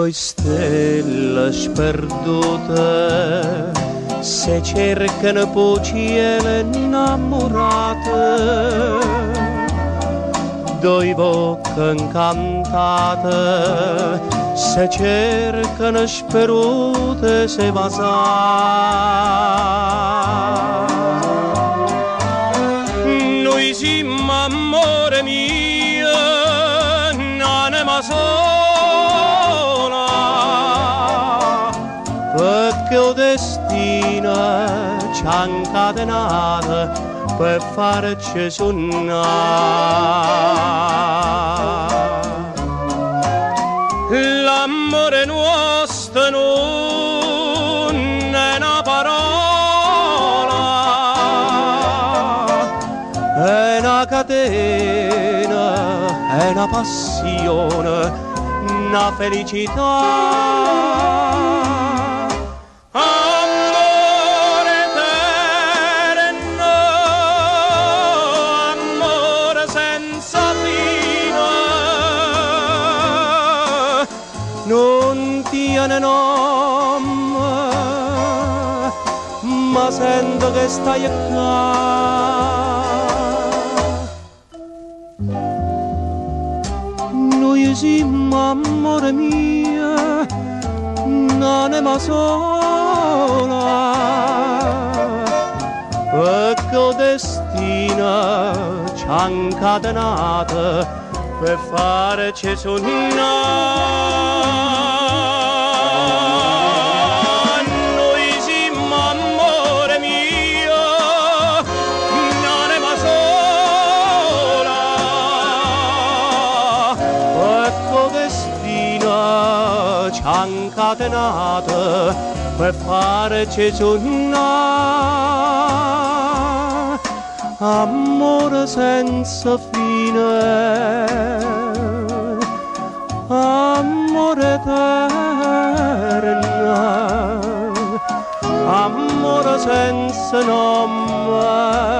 due stelle sperdute se cercano poi cielo innamorate, due bocche incantate se cercano sperute se vasà. Noi siamo amore mio, un'anima sola, perché il destino ci ha incatenato per farci suonare. L'amore nostro non è una parola, è una catena, è una passione, una felicità. Amore eterno, amore senza fine, non tiene nome, ma sento che stai qua. Noi siamo amore mio, un'anima sola, perché il destino ci ha incatenato per farci suonare. Noi siamo amore mio, un'anima sola, perché il destino ci ha incatenato per farci suonare. Amore senza fine, amore eterno, amore senza nome.